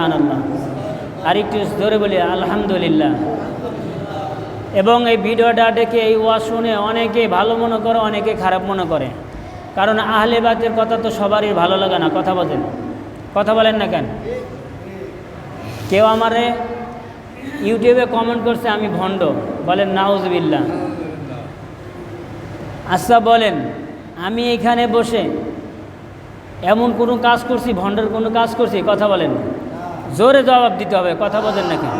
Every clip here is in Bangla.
সুবহানাল্লাহ। আর একটু জোরে বলি আলহামদুলিল্লাহ। এবং এই ভিডিওটা দেখে এই ওয়াজ শুনে অনেকে ভালো মনে করে, অনেকে খারাপ মনে করে। কারণ আহলে বাইতের কথা তো সবারই ভালো লাগে না। কথা বলেন না কেন? কেউ আমারে ইউটিউবে কমেন্ট করছে আমি ভণ্ড, বলেন নাউজুবিল্লাহ। আচ্ছা বলেন, আমি এখানে বসে এমন কোনো কাজ করছি, ভণ্ডের কোনো কাজ করছি? কথা বলেন, জোরে জবাব দিতে হবে। কথা বলেন না কেন?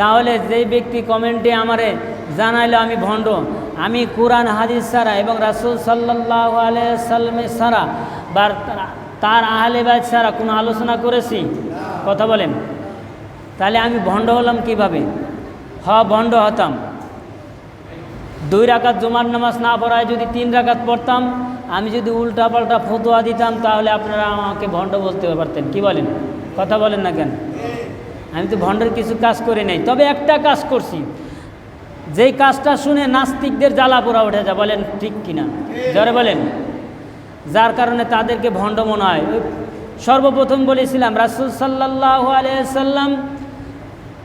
তাহলে যেই ব্যক্তি কমেন্টে আমারে জানাইলো আমি ভণ্ড, আমি কোরআন হাদিস ছাড়া এবং রাসূল সাল্লাল্লাহু আলাইহি সাল্লামের ছাড়া বা তার আহলে বাইত ছাড়া কোনো আলোচনা করেছি? কথা বলেন। তাহলে আমি ভণ্ড হলাম কিভাবে? ভণ্ড হতাম। 2 রাকাত জুমার নামাজ না পড়ায় যদি 3 রাকাত পড়তাম, আমি যদি উল্টাপাল্টা ফতোয়া দিতাম, তাহলে আপনারা আমাকে ভণ্ড বলতে পারতেন। কি বলেন? কথা বলেন না কেন? আমি তো ভণ্ডের কিছু কাজ করে নাই, তবে একটা কাজ করছি, যেই কাজটা শুনে নাস্তিকদের জ্বালা পোড়া উঠে যায়। বলেন ঠিক কিনা? জোরে বলেন। যার কারণে তাদেরকে ভণ্ড মনে হয়। সর্বপ্রথম বলেছিলাম রাসূল সাল্লাল্লাহু আলাইহি সাল্লাম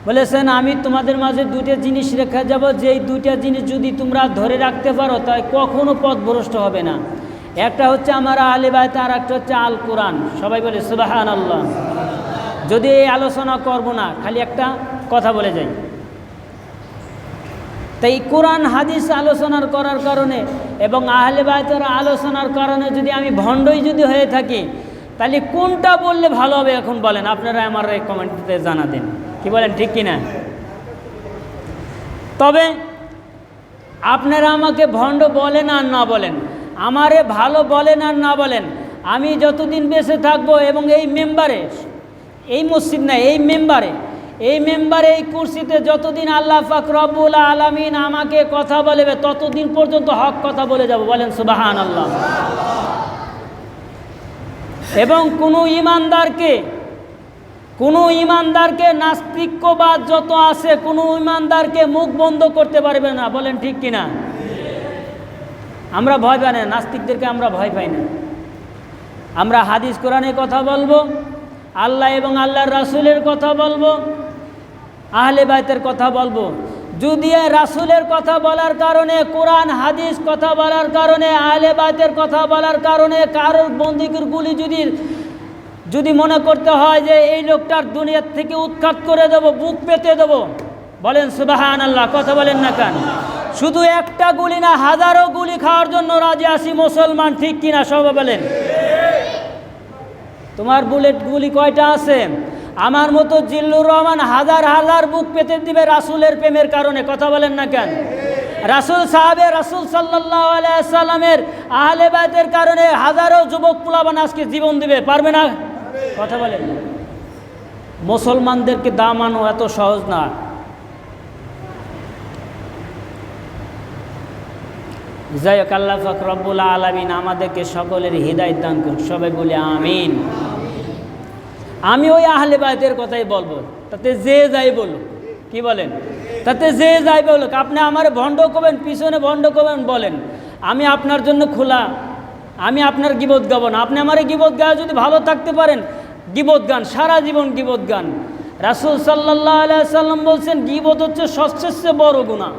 বলেছেন, আমি তোমাদের মাঝে 2টা জিনিস রেখে যাব, যেই 2টা জিনিস যদি তোমরা ধরে রাখতে পারো তাই কখনো পথভ্রষ্ট হবে না। একটা হচ্ছে আমার আহলে বাইত, আর একটা হচ্ছে আল কোরআন। সবাই বলে সুবহানাল্লাহ। যদি এই আলোচনা করব না, খালি একটা কথা বলে যাই। তাই কোরআন হাদিস আলোচনার করার কারণে এবং আহলে বাইতের আলোচনার কারণে যদি আমি ভণ্ডই যদি হয়ে থাকি, তাহলে কোনটা বললে ভালো হবে এখন বলেন? আপনারা আমার এই কমেন্টে জানা দেন। কি বলেন, ঠিক কিনা? তবে আপনারা আমাকে ভণ্ড বলেন আর না বলেন, আমারে ভালো বলেন আর না বলেন, আমি যতদিন বেঁচে থাকবো এবং এই মেম্বারে, এই মসজিদ না, এই মেম্বারে, এই কুরসিতে যতদিন আল্লাহ পাক রব্বুল আলামিন আমাকে কথা বলবে, ততদিন পর্যন্ত হক কথা বলে যাব। বলেন সুবহানাল্লাহ। এবং কোনো ইমানদারকে নাস্তিক্যবাদ যত আছে, কোনো ইমানদারকে মুখ বন্ধ করতে পারবে না। বলেন ঠিক কিনা? আমরা ভয় পাই না, নাস্তিকদেরকে আমরা ভয় পাই না। আমরা হাদিস কোরআনের কথা বলবো, আল্লাহ এবং আল্লাহর রাসূলের কথা বলবো, আহলে বাইতের কথা বলবো। যদি রাসূলের কথা বলার কারণে, কোরআন হাদিস কথা বলার কারণে, আহলে বাইতের কথা বলার কারণে কারোর বন্দুকের গুলি যদি মনে করতে হয় যে এই লোকটার দুনিয়ার থেকে উৎখাত করে দেব, বুক পেতে দেব, বলেন সুবহানাল্লাহ। কথা বলেন না কেন? শুধু একটা গুলি না, হাজারো গুলি খাওয়ার জন্য রাজি আছি মুসলমান। ঠিক কিনা? সবাই বলেন। তোমার বুলেট গুলি কয়টা আছে? আমার মতো জিল্লুর রহমান হাজার হাজার বুক পেতে দিবে রাসূলের প্রেমের কারণে। কথা বলেন না কেন? রাসূল সাল্লাল্লাহু আলাইহি সাল্লামের আহলে বাইতের কারণে হাজারো যুবক পোলাপান আজকে জীবন দিবে। পারবে না? কথা বলেন। মুসলমানদেরকে দামানো এত সহজ না। যাই হোক, আল্লাহ পাক রব্বুল আলামিন আমাদেরকে সকলের হিদায়াত দান করুন। সবাই বলে আমিন। আমি ওই আহলে বাইতের কথাই বলবো, তাতে যে যাই বলুক। কি বলেন? তাতে যে যাই বলুক। আপনি আমার ভণ্ড করবেন, পিছনে ভণ্ড করবেন, বলেন, আমি আপনার জন্য খোলা। আমি আপনার গীবত গাব না। আপনি আমার গীবত গায়ে যদি ভালো থাকতে পারেন, গীবত গান, সারা জীবন গীবত গান। রাসূল সাল্লাল্লাহু আলাইহি সাল্লাম বলছেন, গীবত হচ্ছে সবচেয়ে বড় গুনাহ।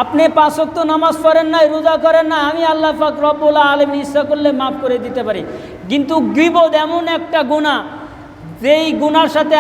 আপনি 5 ওয়াক্ত নামাজ পড়েন নাই, রোজা করেন না, আমি আল্লাহ পাক রব্বুল আলামিন ইচ্ছা করলে মাফ করে দিতে পারি। কিন্তু গীবত এমন একটা গুনাহ, যেই গুনার সাথে